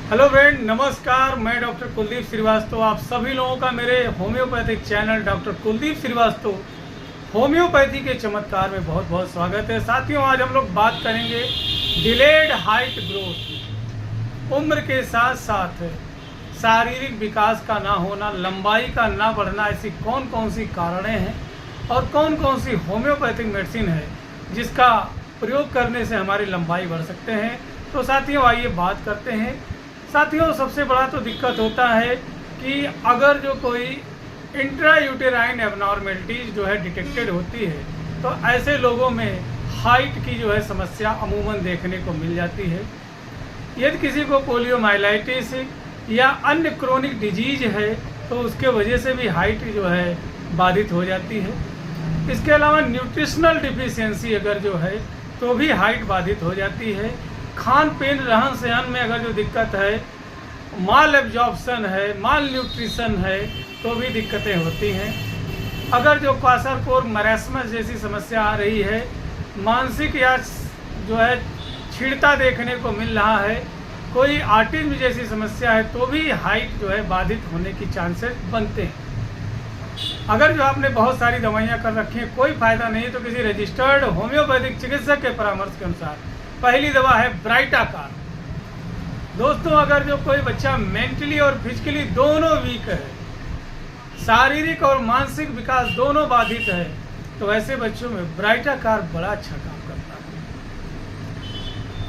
Hello friend, नमस्कार। मैं doctor Kuldeep Srivastava, आप सभी लोगों का मेरे homeopathic channel doctor Kuldeep Shrivastava homeopathy के चमत्कार में बहुत बहुत स्वागत है। साथियों, आज हम लोग बात करेंगे डिलेड हाइट ग्रोथ। उम्र के साथ साथ शारीरिक विकास का ना होना, लंबाई का ना बढ़ना, ऐसी कौन कौन सी कारणें हैं और कौन कौन सी होम्योपैथिक मेडिसिन है जिसका प्रयोग करने से हमारी लंबाई बढ़ सकते हैं। तो साथियों, आइए बात करते हैं। साथियों, सबसे बड़ा तो दिक्कत होता है कि अगर जो कोई इंट्रायूटेराइन एबनॉर्मेलिटीज जो है डिटेक्टेड होती है तो ऐसे लोगों में हाइट की जो है समस्या अमूमन देखने को मिल जाती है। यदि किसी को पोलियोमाइलाइटिस या अन्य क्रोनिक डिजीज है तो उसके वजह से भी हाइट जो है बाधित हो जाती है। इसके अलावा न्यूट्रिशनल डिफिशियंसी अगर जो है तो भी हाइट बाधित हो जाती है। खान पीन रहन सहन में अगर जो दिक्कत है, माल एब्जॉर्प्शन है, माल न्यूट्रिशन है, तो भी दिक्कतें होती हैं। अगर जो क्वाशरकोर मरासमस जैसी समस्या आ रही है, मानसिक या जो है छिड़ता देखने को मिल रहा है, कोई ऑटिज्म जैसी समस्या है, तो भी हाइट जो है बाधित होने की चांसेस बनते हैं। अगर जो आपने बहुत सारी दवाइयाँ कर रखी हैं, कोई फायदा नहीं, तो किसी रजिस्टर्ड होम्योपैथिक चिकित्सक के परामर्श के अनुसार पहली दवा है ब्राइटाकार। दोस्तों, अगर जो कोई बच्चा मेंटली और फिजिकली दोनों वीक है, शारीरिक और मानसिक विकास दोनों बाधित है, तो ऐसे बच्चों में ब्राइटाकार बड़ा अच्छा काम करता है।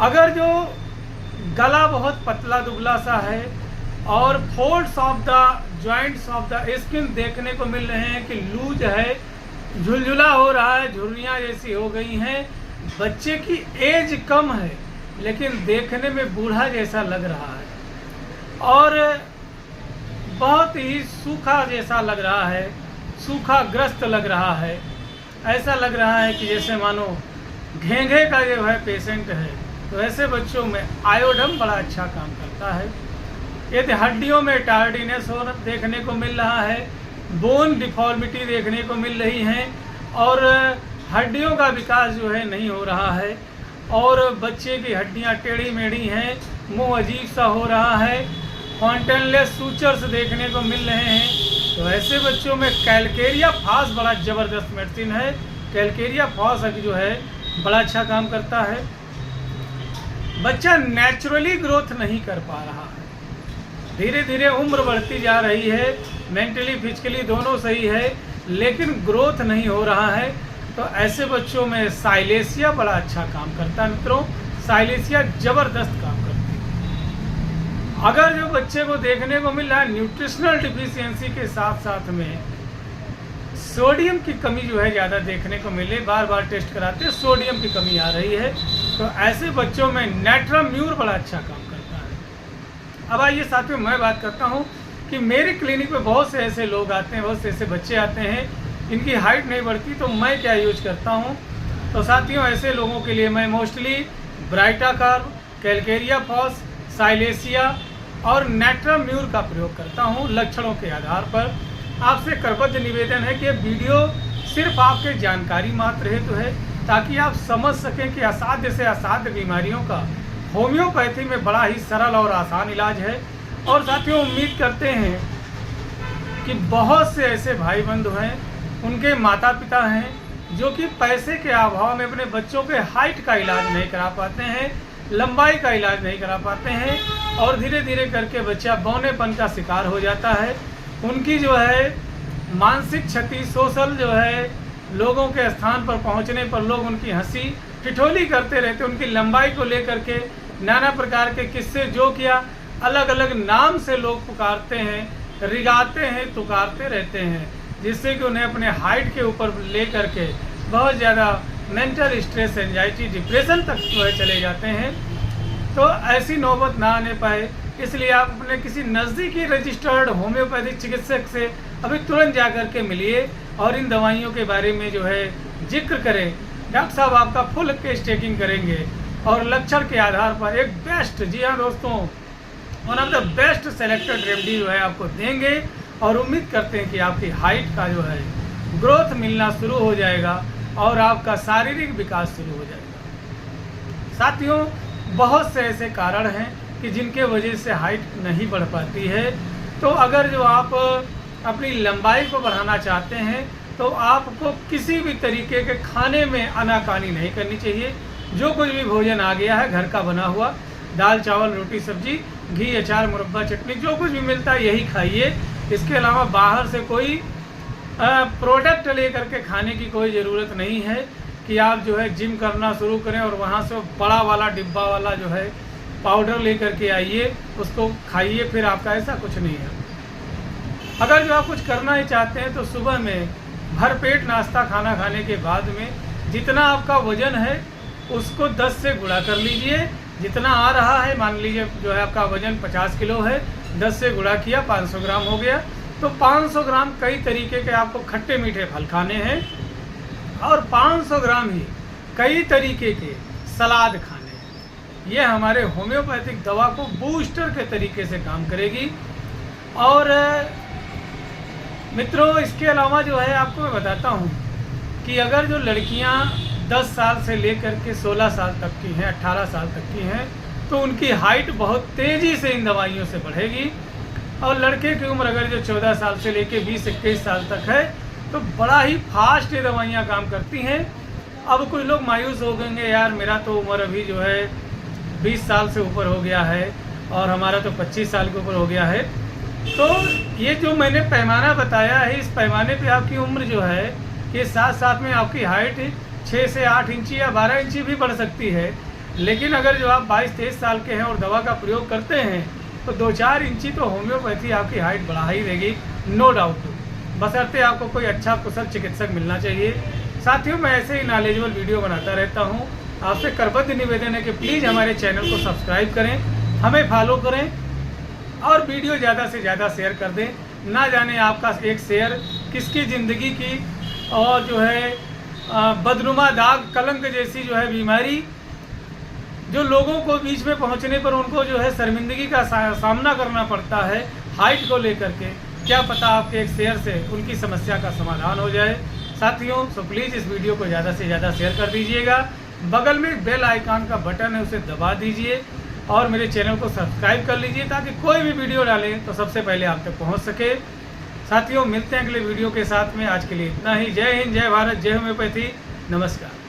अगर जो गला बहुत पतला दुबला सा है और folds of the joints of the skin देखने को मिल रहे हैं कि लूज है, झुलझुला हो रहा है, झुर्रियाँ जैसी हो गई हैं, बच्चे की एज कम है लेकिन देखने में बूढ़ा जैसा लग रहा है और बहुत ही सूखा जैसा लग रहा है, सूखाग्रस्त लग रहा है, ऐसा लग रहा है कि जैसे मानो घेंघे का जो है पेशेंट है, तो ऐसे बच्चों में आयोडम बड़ा अच्छा काम करता है। यदि हड्डियों में टार्डीनेस हो देखने को मिल रहा है, बोन डिफॉर्मिटी देखने को मिल रही है और हड्डियों का विकास जो है नहीं हो रहा है और बच्चे की हड्डियां टेढ़ी मेढ़ी हैं, मुंह अजीब सा हो रहा है, फॉन्टेनलेस सूचर्स देखने को मिल रहे हैं, तो ऐसे बच्चों में कैलकेरिया फॉस बड़ा ज़बरदस्त मेडिसिन है। कैलकेरिया फॉस जो है बड़ा अच्छा काम करता है। बच्चा नेचुरली ग्रोथ नहीं कर पा रहा है, धीरे धीरे उम्र बढ़ती जा रही है, मेंटली फिजिकली दोनों सही है लेकिन ग्रोथ नहीं हो रहा है, तो ऐसे बच्चों में साइलेसिया बड़ा अच्छा काम करता है। मित्रों, साइलेसिया ज़बरदस्त काम करती है। अगर जो बच्चे को देखने को मिल रहा है न्यूट्रिशनल डिफिशियंसी के साथ साथ में सोडियम की कमी जो है ज़्यादा देखने को मिले, बार बार टेस्ट कराते हैं सोडियम की कमी आ रही है, तो ऐसे बच्चों में नेट्राम्यूर बड़ा अच्छा काम करता है। अब आइए साथियों, मैं बात करता हूँ कि मेरे क्लिनिक में बहुत से ऐसे लोग आते हैं, बहुत से ऐसे बच्चे आते हैं, इनकी हाइट नहीं बढ़ती, तो मैं क्या यूज करता हूँ। तो साथियों, ऐसे लोगों के लिए मैं मोस्टली ब्राइटाकार, कैलकेरिया फॉस, साइलेसिया और नेट्राम्यूर का प्रयोग करता हूँ लक्षणों के आधार पर। आपसे करबद्ध निवेदन है कि वीडियो सिर्फ आपके जानकारी मात्र हेतु है, ताकि आप समझ सकें कि असाध्य से असाध्य बीमारियों का होम्योपैथी में बड़ा ही सरल और आसान इलाज है। और साथियों, उम्मीद करते हैं कि बहुत से ऐसे भाई बंधु हैं, उनके माता पिता हैं जो कि पैसे के अभाव में अपने बच्चों के हाइट का इलाज नहीं करा पाते हैं, लंबाई का इलाज नहीं करा पाते हैं और धीरे धीरे करके बच्चा बौनेपन का शिकार हो जाता है। उनकी जो है मानसिक क्षति, सोशल जो है लोगों के स्थान पर पहुंचने पर लोग उनकी हंसी ठिठोली करते रहते, उनकी लंबाई को लेकर के नाना प्रकार के किस्से जो किया अलग अलग नाम से लोग पुकारते हैं, रिगाते हैं, तुकारते रहते हैं, जिससे कि उन्हें अपने हाइट के ऊपर ले करके बहुत ज़्यादा मेंटल स्ट्रेस, एंजाइटी, डिप्रेशन तक जो है चले जाते हैं। तो ऐसी नौबत ना आने पाए, इसलिए आप अपने किसी नज़दीकी रजिस्टर्ड होम्योपैथिक चिकित्सक से अभी तुरंत जा कर के मिलिए और इन दवाइयों के बारे में जो है जिक्र करें। डॉक्टर साहब आपका फुल केस टेकिंग करेंगे और लक्षण के आधार पर एक बेस्ट, जी हाँ दोस्तों, one of the best selected remedy जो है आपको देंगे और उम्मीद करते हैं कि आपकी हाइट का जो है ग्रोथ मिलना शुरू हो जाएगा और आपका शारीरिक विकास शुरू हो जाएगा। साथियों, बहुत से ऐसे कारण हैं कि जिनके वजह से हाइट नहीं बढ़ पाती है। तो अगर जो आप अपनी लंबाई को बढ़ाना चाहते हैं तो आपको किसी भी तरीके के खाने में आनाकानी नहीं करनी चाहिए। जो कुछ भी भोजन आ गया है घर का बना हुआ, दाल चावल रोटी सब्जी, घी अचार मुरब्बा चटनी, जो कुछ भी मिलता है यही खाइए। इसके अलावा बाहर से कोई प्रोडक्ट लेकर के खाने की कोई ज़रूरत नहीं है कि आप जो है जिम करना शुरू करें और वहाँ से बड़ा वाला डिब्बा वाला जो है पाउडर लेकर के आइए, उसको खाइए, फिर आपका ऐसा कुछ नहीं है। अगर जो आप कुछ करना ही चाहते हैं तो सुबह में भरपेट नाश्ता खाना खाने के बाद में जितना आपका वज़न है उसको 10 से गुणा कर लीजिए। जितना आ रहा है, मान लीजिए जो है आपका वज़न 50 किलो है, 10 से गुणा किया 500 ग्राम हो गया। तो 500 ग्राम कई तरीके के आपको खट्टे मीठे फल खाने हैं और 500 ग्राम ही कई तरीके के सलाद खाने हैं। ये हमारे होम्योपैथिक दवा को बूस्टर के तरीके से काम करेगी। और मित्रों, इसके अलावा जो है आपको मैं बताता हूँ कि अगर जो लड़कियाँ 10 साल से लेकर के 16 साल तक की हैं, 18 साल तक की हैं, तो उनकी हाइट बहुत तेज़ी से इन दवाइयों से बढ़ेगी। और लड़के की उम्र अगर जो 14 साल से लेकर 20-21 साल तक है तो बड़ा ही फास्ट ये दवाइयाँ काम करती हैं। अब कुछ लोग मायूस हो गएंगे, यार मेरा तो उम्र अभी जो है 20 साल से ऊपर हो गया है और हमारा तो 25 साल के ऊपर हो गया है। तो ये जो मैंने पैमाना बताया है, इस पैमाने पे आपकी उम्र जो है ये साथ साथ में आपकी हाइट 6 से 8 इंची या 12 इंची भी बढ़ सकती है। लेकिन अगर जो आप 22-23 साल के हैं और दवा का प्रयोग करते हैं तो 2-4 इंची तो होम्योपैथी आपकी हाइट बढ़ा ही देगी, नो डाउट। बशर्ते आपको कोई अच्छा कुशल चिकित्सक मिलना चाहिए। साथियों, मैं ऐसे ही नॉलेजेबल वीडियो बनाता रहता हूँ। आपसे करबद्ध निवेदन है कि प्लीज़ हमारे चैनल को सब्सक्राइब करें, हमें फॉलो करें और वीडियो ज़्यादा से ज़्यादा शेयर कर दें। ना जाने आपका एक शेयर किसकी ज़िंदगी की और जो है बदनुमा दाग कलंक जैसी जो है बीमारी जो लोगों को बीच में पहुंचने पर उनको जो है शर्मिंदगी का सामना करना पड़ता है हाइट को लेकर के, क्या पता आपके एक शेयर से उनकी समस्या का समाधान हो जाए। साथियों, सो प्लीज़ इस वीडियो को ज़्यादा से ज़्यादा शेयर कर दीजिएगा। बगल में बेल आइकन का बटन है, उसे दबा दीजिए और मेरे चैनल को सब्सक्राइब कर लीजिए ताकि कोई भी वीडियो डालें तो सबसे पहले आप तक पहुंच सके। साथियों, मिलते हैं अगले वीडियो के साथ में। आज के लिए इतना ही। जय हिंद, जय भारत, जय होम्योपैथी, नमस्कार।